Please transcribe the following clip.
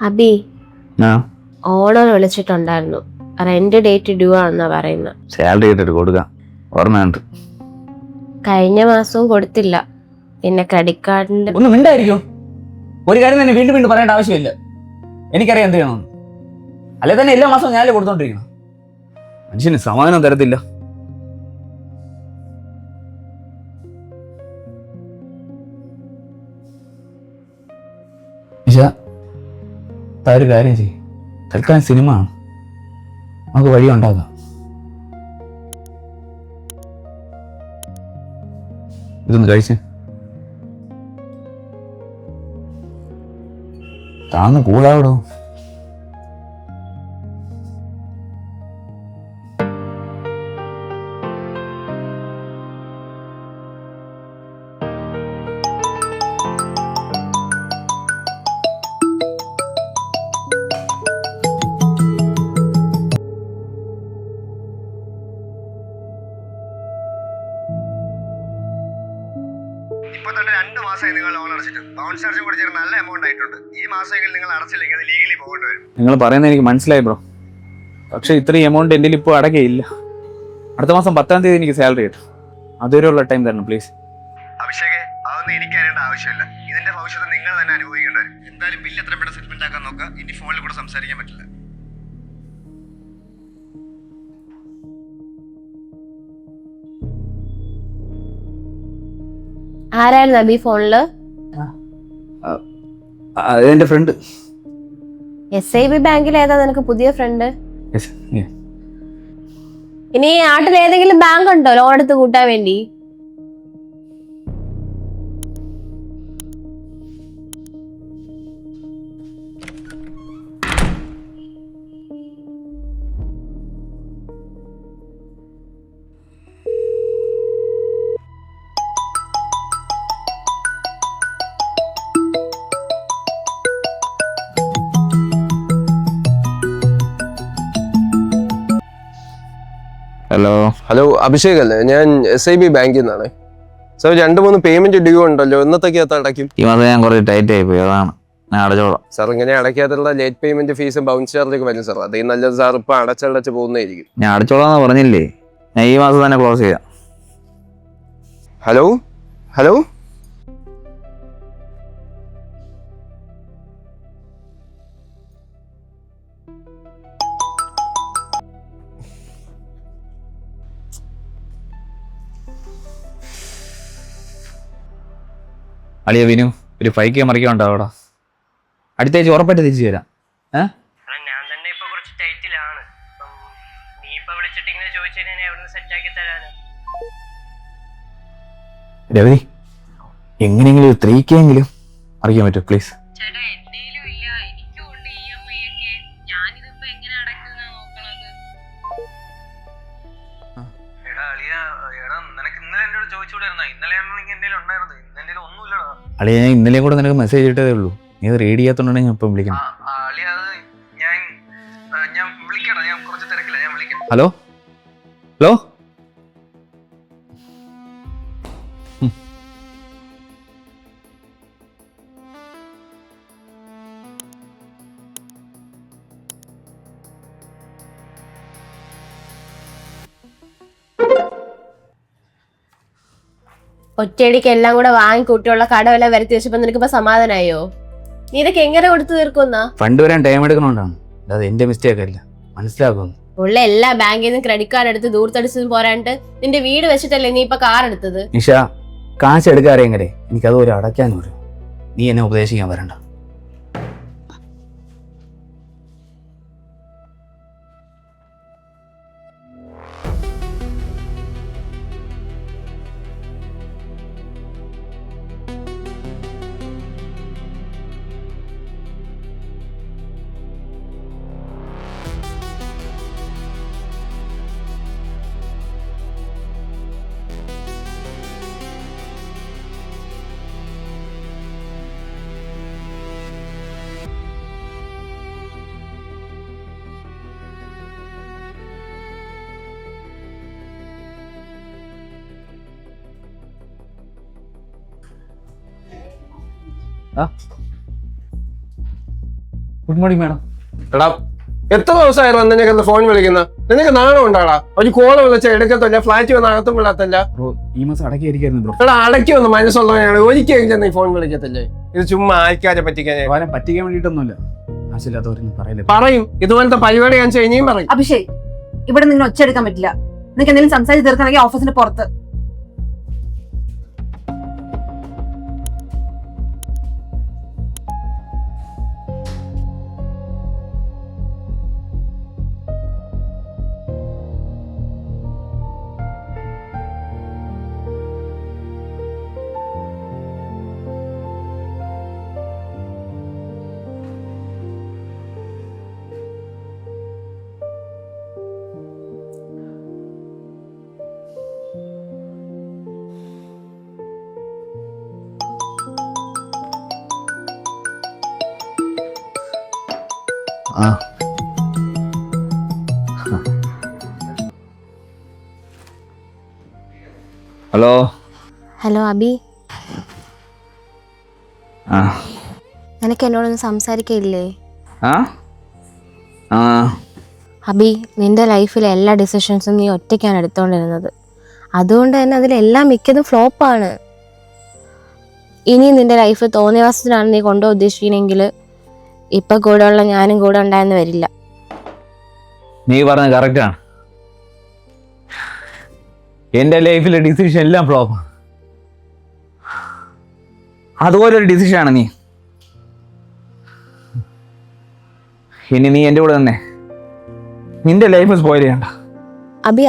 Abi owner വിളിച്ചിട്ടുണ്ടായിരുന്നു. Rent date due ആണെന്നാ പറയുന്നത്. Salary ഇട്ടിട്ട് കൊടുക്കാം, ഓർമ്മയുണ്ട്. കഴിഞ്ഞ മാസവും കൊടുത്തില്ല. പിന്നെ ക്രെഡിറ്റ് കാർഡിന്റെ ഒന്നും മിണ്ടായിരിക്കും. ഒരു കാര്യം തന്നെ വീണ്ടും വീണ്ടും പറയേണ്ട ആവശ്യമില്ല. എനിക്കറിയാം എന്ത് ചെയ്യണമെന്ന്. അല്ലെ തന്നെ എല്ലാ മാസവും ഞാനല്ലേ കൊടുത്തോണ്ടിരിക്കണം. മനുഷ്യന് സമാധാനം തരത്തില്ല. ഒരു കാര്യം ചെയ്യും, തൽക്കാലം സിനിമ ആണ്, നമുക്ക് വഴി ഉണ്ടാക്കാം. ഇതൊന്ന് കഴിച്ച് താന്ന് കൂടാവിടോ. ഇപ്പോൾ തന്നെ 2 മാസമായി നിങ്ങൾ ലോൺ അടച്ചിട്ട് ബൗൺസ് ചാർജ് കൊടുത്തിട്ട് നല്ല എമൗണ്ട് ആയിട്ടുണ്ട്. ഈ മാസമെങ്കിലും നിങ്ങൾ അടച്ചില്ലെങ്കിൽ അത് ലീഗലി പോകേണ്ടി വരും. നിങ്ങൾ പറയുന്നത് എനിക്ക് മനസ്സിലായി ബ്രോ, പക്ഷെ ഇത്രയും എമൗണ്ട് എൻ്റെ ഇപ്പോൾ അടക്കയില്ല. അടുത്ത മാസം 10-ാം തീയതി എനിക്ക് സാലറി കിട്ടും. അതുവരെയുള്ള ടൈം തരണം പ്ലീസ്. അഭിഷേക്, അതൊന്നും എനിക്ക് അറിയേണ്ട ആവശ്യമില്ല. ഇതിന്റെ ഭവിഷ്യത്ത് നിങ്ങൾ തന്നെ അനുഭവിക്കേണ്ടി വരും. എന്തായാലും ബില്ല് എത്ര പെട്ടെന്ന് സെറ്റിൽമെന്റ് ആക്കാൻ നോക്കുക. ഇനി ഫോണിൽ കൂടെ സംസാരിക്കാൻ പറ്റില്ല. ആരായിരുന്നു അബി ഫോണില്? എന്റെ ഫ്രണ്ട്. SIB ബാങ്കിൽ ഏതാ നിനക്ക് പുതിയ ഫ്രണ്ട്? ഇനി നാട്ടിൽ ഏതെങ്കിലും ബാങ്ക് ഉണ്ടോ ലോൺ എടുത്ത് കൂട്ടാൻ വേണ്ടി? ഹലോ, അഭിഷേക് അല്ലേ? ഞാൻ SIB ബാങ്കിൽ നിന്നാണ്. സാർ 2-3 പേയ്മെന്റ് ഡ്യൂ ഉണ്ടല്ലോ, എന്നത്തേക്കകത്ത് അടയ്ക്കും? ഈ മാസം ഞാൻ കുറച്ച് ടൈറ്റ് ആയി പോയി, അതാണ് ഞാൻ അടച്ചോളാം. സാർ ഇങ്ങനെ അടയ്ക്കാത്തുള്ള ലേറ്റ് പേയ്മെന്റ് ഫീസും ബൗൺസ് ചാർജൊക്കെ വരും സാർ. അതേ നല്ലത് സാർ ഇപ്പൊ അടച്ചടച്ച് പോകുന്നതായിരിക്കും. ഞാൻ അടച്ചോളാന്ന് പറഞ്ഞില്ലേ, ഞാൻ ഈ മാസം തന്നെ ക്ലോസ് ചെയ്യാം. ഹലോ ഹലോ അളിയ വിനു, ഒരു 5K മറിക്കുണ്ടാവും അവിടെ. അടുത്ത ആഴ്ച ഉറപ്പായിട്ട് തിരിച്ചു തരാം. ഞാൻ തന്നെ ഇപ്പൊ കുറച്ച് ടൈറ്റിലാണ്. നീ ഇപ്പൊ വിളിച്ചിട്ട് ഇങ്ങനെ ചോദിച്ചാൽ ഞാൻ എവിടെ നിന്ന് സെറ്റ് ആക്കി തരാന്? രവി, എങ്ങനെയെങ്കിലും 3K എങ്കിലും അറിയാൻ പറ്റുമോ പ്ലീസ്? ചേട്ടാ, എന്റെയിലും ഇല്ല, എനിക്കും ഉണ്ട് EMI ഒക്കെ. ഞാനിതിപ്പോ എങ്ങനെ അടക്കുന്ന നോക്കണത്? എടാ നിനക്ക് ഇന്നലെ എന്നോട് ചോദിച്ചുകൂടായിരുന്നോ? ഇന്നലെ എന്റെ ഉണ്ടായിരുന്നു, ഇന്നെ ഒന്നുമില്ലടാ. അളിയ, ഞാൻ ഇന്നലെയും കൂടെ നിനക്ക് മെസ്സേജ് ഇട്ടതേ ഉള്ളൂ. നീ അത് റീഡ് ചെയ്യാത്തോണ്ടാണ് ഞാൻ ഇപ്പം വിളിക്കണം. ഞാൻ വിളിക്കടാ, ഞാൻ കുറച്ച് തിരക്കില്ല, ഞാൻ വിളിക്കാം. ഹലോ ഹലോ ഒറ്റയടിക്ക് എല്ലാം കൂടെ വാങ്ങിക്കൂട്ടിയുള്ള കടമെല്ലാം വരുത്തി വെച്ചപ്പോ നിനക്കിപ്പോ സമാധാനായോ? നീ ഇതൊക്കെ എങ്ങനെ കൊടുത്തു തീർക്കുന്ന? ഫണ്ട് വരാൻ ടൈം എടുക്കണോണ്ടാണ്, അത് എന്റെ മിസ്റ്റേക്ക് അല്ല, മനസ്സിലാക്കുന്നു. ഉള്ള എല്ലാ ബാങ്കിൽ നിന്നും ക്രെഡിറ്റ് കാർഡ് എടുത്ത് ദൂർത്തടിച്ചതും പോരാണ്ട് നിന്റെ വീട് വെച്ചിട്ടല്ലേ നീ ഇപ്പൊ കാർ എടുത്തത്? നിഷ, കാശ് എടുക്കാറിയെങ്കിലേ എനിക്കത് ഒരു അടയ്ക്കാനും വരും. നീ എന്നെ ഉപദേശിക്കാൻ വരണ്ട. Good morning madam. എടാ എത്ര ദിവസമായിരുന്നു നിനക്ക് ഫോൺ വിളിക്കുന്ന? നിനക്ക് നാണം ഉണ്ടാടാ? ഒരു കോള് വിളിച്ച എടുക്കത്തില്ല, ഫ്ലാറ്റ് വന്ന് അകത്തും വിളാത്തല്ല. ബ്രോ ഈ മാസം അടക്കിയായിരിക്കായിരുന്നു ബ്രോ. എടാ അടക്കി വന്ന് മനസ്സുള്ളവനാണ്, ഒരിക്കലും നീ ഫോൺ വിളിക്കത്തില്ലേ? ഇത് ചുമ്മാ ആൾക്കാരെ പറ്റിക്കാൻ അവനെ പറ്റിക്കാൻ വേണ്ടിയിട്ടൊന്നുമില്ല. ആശയില്ലാത്തവരൊന്നും പറയല്ലേ. പറയും. ഇതുപോലത്തെ പരിപാടി ഞാൻ ഇനിയും പറയും. അഭിഷേക്, ഇവിടെ നിങ്ങൾ ഒച്ചെടുക്കാൻ പറ്റില്ല. നിങ്ങൾക്ക് എന്തെങ്കിലും സംസാരിച്ച് തീർക്കണമെങ്കിൽ ഓഫീസിന് പുറത്ത്. ആ ഹലോ. ഹലോ അബി, ആ നിനക്ക് എന്നോടൊന്ന് സംസാരിക്കില്ലേ? ആ ആ അബി, നിന്റെ ലൈഫിലെ എല്ലാ ഡിസിഷൻസും നീ ഒറ്റയ്ക്കാണ് എടുത്തുകൊണ്ടിരുന്നത്. അതുകൊണ്ട് തന്നെ അതിലെല്ലാം മിക്കതും ഫ്ലോപ്പാണ്. ഇനി നിന്റെ ലൈഫ് തോന്നിയവാസത്തിനാണ് നീ കൊണ്ടുപോകാൻ ഉദ്ദേശിക്കണമെങ്കിൽ ഇപ്പം കൂടെയുള്ള ഞാനും കൂടെ ഉണ്ടായെന്ന് വരില്ല. നീ പറഞ്ഞത് കറക്റ്റാണ്. എൻ്റെ ലൈഫിലെ ഡിസിഷൻ എല്ലാം ഫ്ലോപ്പ്. അതുപോലൊരു ഡിസിഷനാണ് നീ. ഇനി നീ എൻ്റെ കൂടെ തന്നെ നിന്റെ ലൈഫ് സ്പോയിൽ ചെയ്യണ്ട. അബി,